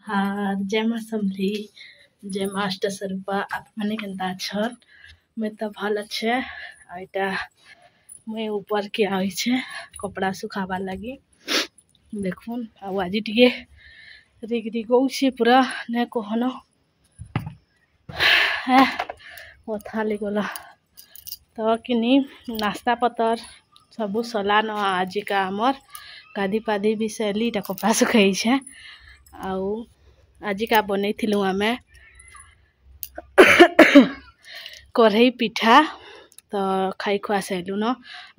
हाँ जय माँ समली जय माँ अष्ट स्वरूपा आप मैंने केन्ता छन मैं तो भल अच्छे आईटा मैं ऊपर के आई छे कपड़ा सुखाबार लगी देखुन आज टिके रिग रिग होउछे पूरा ने कहन कथा गला तो किनी नास्ता पतर सबू सलान आज का आमर गाधी पाधी भी सैली कपड़ा सुखाई छे आउ आज का बनै थिलु आमे कढ़ई पिठा तो खाई खुआ सैलु न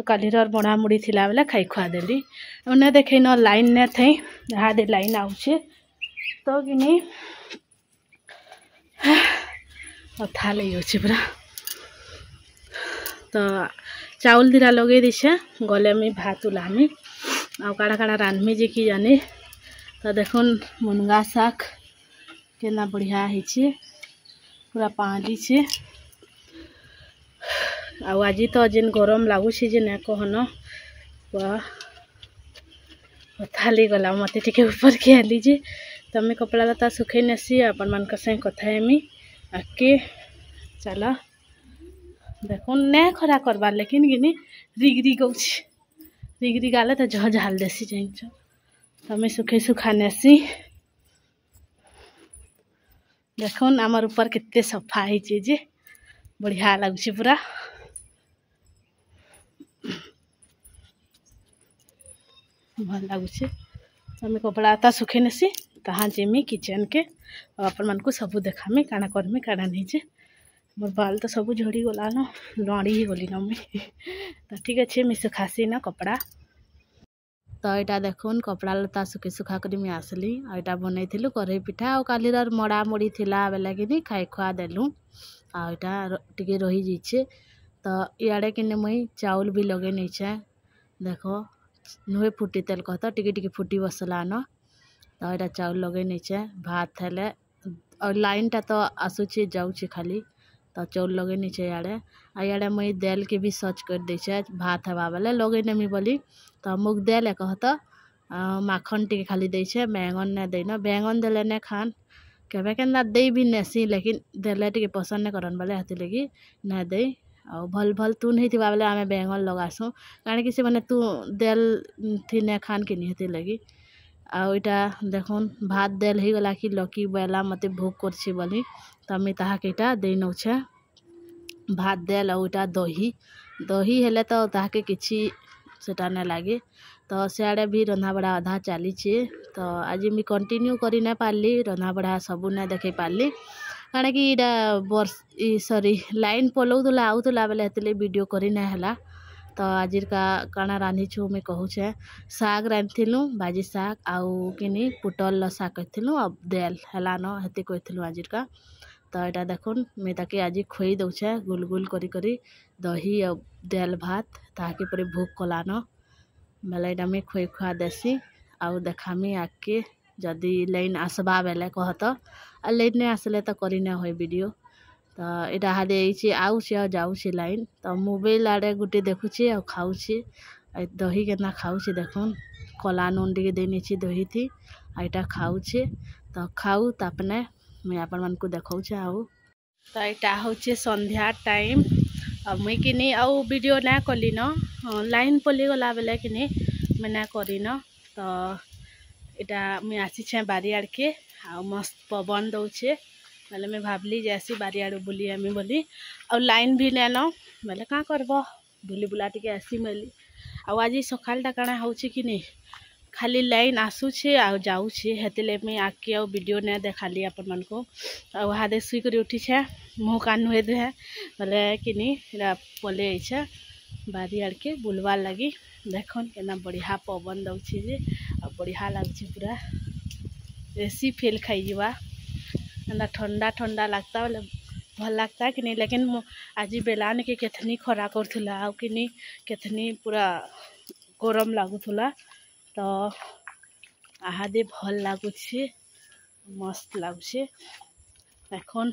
कालीर बड़ा मुड़ी थिला बेले खाई खुआ देली उन्हें देखे न लाइन ने थे यहाँ दे लाइन आउछे तो किनी कथा लगे पूरा तो चाउल दिरा लगे दीछे गले में भात उलामी आ काड़ा काड़ा रांधमी जे कि जाने तो देखुन मुनगा शाक केना बढ़िया है पूरा पानी छे आज तो जेन गरम लगुच जे कहन कथा गला मत टे ऊपर के आली जे तमें कपड़ा लता सुखे नेसी अपन मान संग कथा हेमी आके चल देखुन ने खरा करबार लेकिन गिनी रिग रिग रिग रिग आले तो झ झाल देसी जाइन तमें सुखे सुखा नेसी देखुन आमर ऊपर केते सफा है जे बढ़िया लगुच पूरा भल लगुच तमें कपड़ा आता सुखे नेसी कहाँ जेमी किचन के अपन मन को सबू देखामी काना करमी काना नहीं जे मोर बाल तो सबू झड़ी गला न लड़ी ही गली न मुई तो ठीक अच्छे मी सुखासी न कपड़ा तो यहाँ देखुन कपड़ा लता सुखे सुखा कर मुझे आसली आईटा बनई कढ़ई पिठा और कालीर मड़ा मुड़ी थिला बेले कि खाई खुआ देलु आईटा टिके रही जाइए तो इे कि मुई चाउल भी लगे नहीं देखो नुहे फुटी तेल कहता टिके टिके फुटी बसला न तो यहाँ चाउल लगे नहीं भात हेले और लाइन टा तो आसुचे जाऊे खाली तो चाउल लगे नहीं इे मुई देल के भी सच कर दे भात हवा बेले लगे नेमी बोली तो मुग देल कहता माखन टिके खाली दे बैंगन ने देन बैंगन देले ने खान केबे केन्दा दे भी नेसी लेकिन देले टिके पसंद नहीं करन बोले हाथी लगी न दे और भल भल तू नहीं थी बेले आम बैंगन लगासु कारण कि से मैंने तू देल थी ने खान के नहीं लगी आईटा देखुन भात देल ही गला कि लकी बेला मत भोग कर बोली तो आम ताकटा दे नौछे भात देल और दही दही हेले तो ताके किछि सेटा नहीं लगे तो सियाड़े भी रंधा बड़ा अधा चली तो आज मी कंटिन्यू करी ना पारली रंधा बड़ा सबू नहीं देखे पारली कारण कि वर्ष सॉरी लाइन पलौला आउला बेले हेतले वीडियो करी ना हला तो आज का काना रांधी छु मैं कहूचे साग रांधिलु भाजी साग आउ किनी पुटल साग कथिलु अब देल हला न हेते कथिलु आज का तो यहाँ देखुन मैं ताके आज खुई दौचे गुल गुल करी दही और देल भात ताकि पूरे भूख कला न बेले यहाँ मैं खुई खुआ देसी आउ देखामी आके जदि लाइन आसबा बेले कहत आ लाइन नहीं आसले तो करी ना हो वीडियो तो यहाँ हादे आउे जाऊे लाइन तो मोबाइल आड़े गोटे देखुचे और खाऊे दही केना खाऊे देखुन कला नून टे देनी दही थी यहाँ खाऊे तो खाऊ तापने मैं आपण मन को देखौछे आउ तो यहाँ हूँ संध्या टाइम अब मुई कि आउ वीडियो ना कली न लाइन पलि गला बेले कि मैं ना करी न तो यहाँ मुई आसी बारी आड़ के आ मस्त पवन दौचे बेले मैं भावली जैसी बारी आड़ बुली आमी बोली और लाइन भी ने न बेले क्या करब बुली बुला टिके आसी मिली आज सकालटा काना हो कि खाली लाइन आसुचे आ जाऊे हेतिले मैं आके आ वीडियो ने देखाली अपन मन को और हादे सुई कर उठी मुँह कान नुहे दुहे बोले कि पले आइछे बारी आड़ के बुलवार लगी देखन केना बढ़िया पवन दौचे जे और बढ़िया लगुचे पूरा एसी फेल खाई जावा एंदा ठंडा ठंडा लगता बोले भल लगता कि नहीं लेकिन आज बेलान के केथनी खरा करूला आ कि केथनी पूरा गरम लगुला तो आहादे भल लगुचे मस्त लगुचे एखन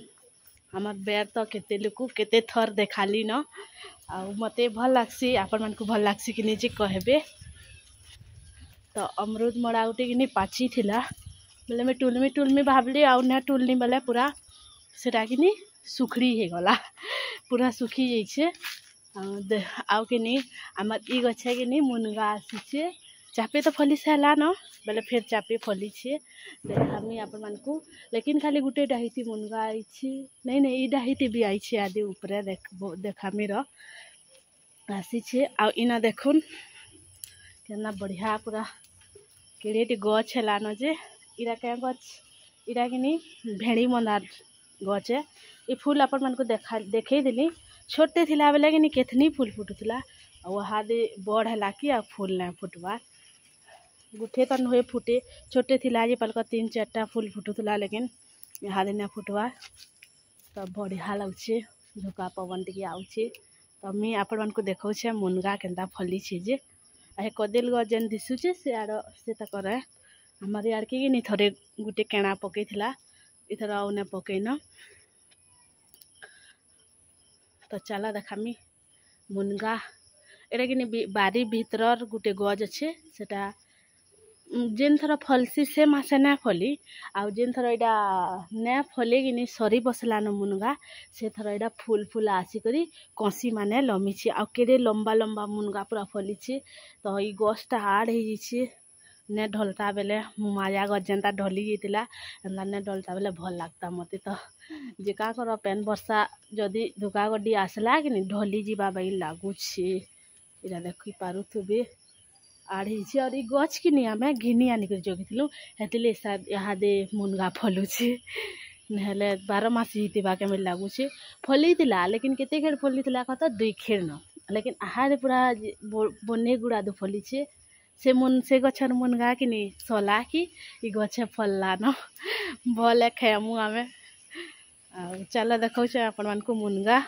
हमार बेर तो केते लोक केते थर देखाली न आ मते भल लागसी आपण मन को भल लागसी कि जे कहबे तो अमृत मड़ा उठे कि पाची थिला बेले मैं टुलमी भावली आउ ना टुलनी बेले पूरा सेटा कि सुखड़ी हो गला पूरा सुखी जाइए आउ कि आमर ई गछे कि मुनगा आसीचे चापे तो फली सारा न बेले फिर चापे फली छे देखामी आपण मानकू लेकिन खाली गुटे डाहिती मुनगा आई नहीं नहीं ई डाहिती भी आई आदि ऊपर देखामी आसी आ इना देखुन केना बढ़िया पूरा केड़े गछ है जे इरा क्या गछ इरा कि भेड़ी मंदार गछ है ये फूल आपण मानकू देखे देली छोटे थिला बेले कि केतनी फूल फुटुला वहाँ दे बड़ है कि आ फूल ना फुटवा गुठे तो नुहे फुटे छोटे थिला जे पलक 3-4टा फूल फुटुला लेकिन यहाँ दे ना फुटवा तो बढ़िया लगे झुका पवन टी आउे तो मुझे आपण मानकू देखा मुनगा केन्ता फली जे आ कदेल गछ जेन दिशुचे से आड़ से तक हमारे आड़ के नहीं थोड़े गुटे केणा पकईला इथर आउ पकईन तो चला देखामी मुनगा एटा कि बारी भीतर गुटे गज अच्छे सेटा जेन थर फलसी से मासे ना फली आउ जेन थर एटा ना फले कि सरी बसलान मुनगा से थर एटा फूल फूल आसिक कंसी माने लमीचे आउ केड़े लंबा लंबा मुनगा पूरा फलीचे तो ये गछटा हार्ड हो ने ढलता बेले माया गछ जेनता ढली जाता एंता ने ढलता बेले भल लगता मते तो जे का कर पेन वर्षा जदि धुका गड्डी आसला कि ढली जीवा बाई लगुचे इरा देखी पारुथुबे आड़ी और ये गछ कि आम घिनी आनिक जगिलु हेतिले यहाँ दे मुनगा फलुचे नहले 12 मास हितवा के मिल लगुचे फलीला लेकिन केते खेड़ फलीला कत 2 खेड़ न लेकिन आहा दे पूरा बने गुड़ा दो फलीचे से गछर मुनगा कि सला कि गछे फलला न भले खेमु आमे चल देखा आपण मानकू मुनगा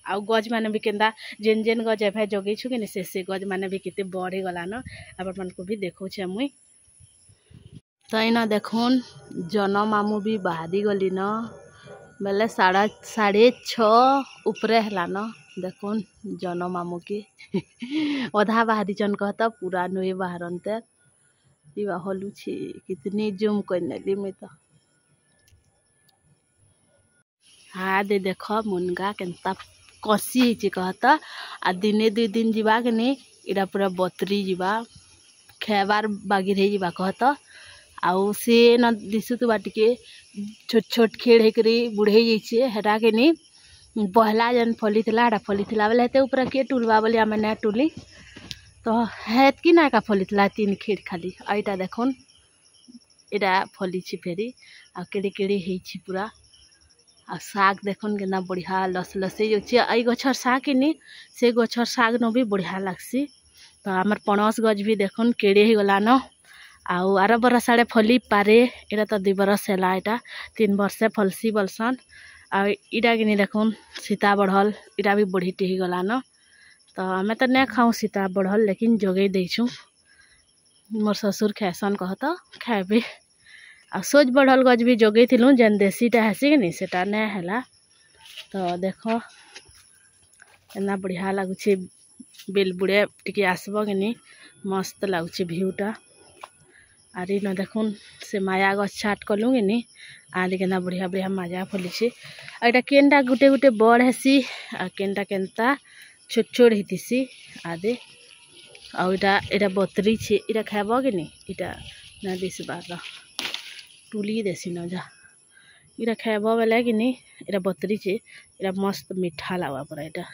आउ गज माने भी केन्दा जेन जेन गज एभे जगेछु कि से गज माने भी केते बढ़ी गला न आपण मानकू भी देखौछे मुई तो इना देखुन जन मामू भी बाहरी गली न बेले 6:30 ऊपरे हला न देखुन जन मामू की अधा बाहरी जन कहता पूरा नुए बाहरते इवा हलु छी कितनी जूम करनेली में तो हाँ दे देख मुनगा केन्ता कसी कहता आ दिने 2 दिन जीवा के नहीं इरा पूरा बतरी जीवा खेबार बागी रही जीवा कहता आउ से न दिशु तो बाटिके छोट छोट खेड़ हेकरी बुढ़े जाइए हेटा के नहीं पहला जन फलीला बेले हेते ऊपर किए टुलवा बोली आम ना टुली तो हेत कि ना का फलीला 3 खेड़ खाली आईटा देखुन इटा फली फेरी आ केड़े केड़े होई पूरा आ साग देखुन केना बढ़िया लस लसे आई गछर साग कि से गछर साग न भी बढ़िया लगसी तो आमर पणस गज भी देखुन केड़े हो गला न आउ 12 बरस आड़े फली पारे एटा तो 2 बरस है एटा 3 वर्षे फलसी बलसन आ इटा कि देखुन सीता बढ़ल इटा भी बढ़ीटे ही गला न तो आमे तो नहीं खाऊँ सीता बढ़ल लेकिन जगे देछू मोर ससुर खाएसन कहता खाएबे आ सोच बढ़ल गज भी जगे थिलु जेन देसीटा हेसी कि सेटा नहीं हैला तो देख एना बढ़िया लगुचे बेलबुड़े टिके आसब कि मस्त लगुचे भ्यूटा आरी न देखुन से माया गछ छाट कलु कि आली केना बढ़िया बढ़िया माया फलीचे आटा केनटा गुटे गुटे बड़ हेसी आ केनटा केनता छोट छोट हितिसी आदे आ इटा बतरी छे इटा खाब कि इटा ना दिस बार टुली देसी न जा इटा खाब बेले कि इटा बतरी छे इटा मस्त मीठा लगा पूरा इटा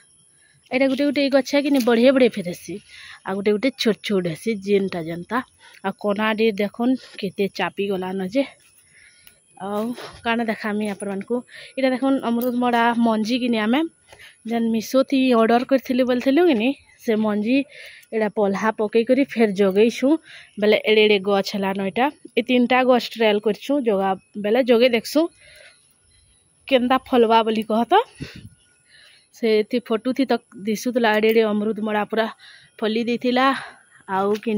गुटे गुटे गछ है कि बढ़िया बढ़िया फिर हेसी आ गुटे गुटे छोट छोट हेसी जेनटा जनता आ कोना डी देखुन केते चापी गला न जे आउ काना देखामी आपण मानकू इटा देखुन अमृत मड़ा मंजी कि आमे जेन मिशो थी ऑर्डर करथिलु बोलथिलु कि से मंजी एटा पल्हा पकई करी फिर जगैछु बेले एड़े एड़े गछ हला न इटा ए 3टा गछ ट्रायल करछु जगा बेले जगे देखसु केन्दा फलवा बोली कहता से थी फोटो थी तक दिशुला एड़े एड़े अमृत मड़ा पूरा फली देथिला आउ कि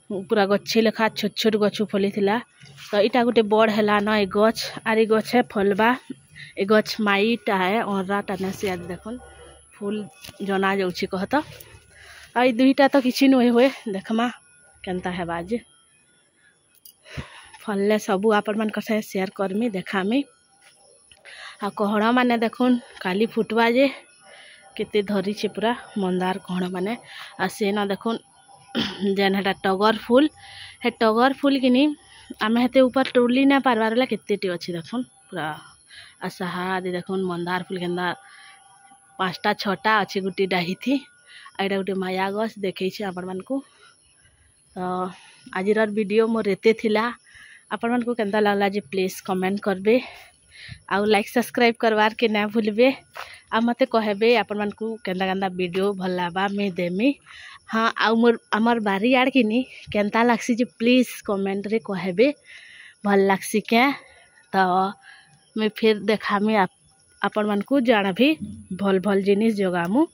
पूरा गछे लेखा छोट छोट गछु फलीला तो इटा गोटे बड़ है न ए गछ आर ए गछ है फलवा ए गछ माईटा है अराटा ने से देखुन फूल जना जाऊँगी कहता आई 2टा तो किसी नुहे हुए देखमा केनता है बाज फलले सबू आपण मान से शेयर करमी देखामी। आ कहण माने देखुन काली फुटवा जे केते धरी छे पूरा मंदार कहण माने। आ से न देखुन जेन हेटा टगर फूल हे टगर फूल किनी आमे हेते ऊपर टोली ना पारबार ला केतेटी अछि देखुन पूरा आसाहाद देखुन मंदार फूल केंदा 5टा 6टा अछि गुटी डाही थी। आइडा गुटे माया गस देखै छै आपण मान को। तो आजिर वीडियो मोर एते थिला आपण मान को केंदा लागला जे प्लीज कमेंट करबे आउ लाइक सब्सक्राइब करवार के ना भूलबे। आ मते कहबे आपण मान को केंदा केंदा वीडियो भल लाबा में देमी। हाँ आउ मोर हमर बारी आड़ किनी केंता लागसी जे प्लीज कमेंट रे कहबे भल लागसी के। तो मैं फिर देखामी आपण मान को जाना भी भल भल जिनिस जगामु।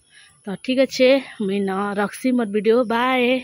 तो ठीक अच्छे मुई न रखसी मोर वीडियो बाय।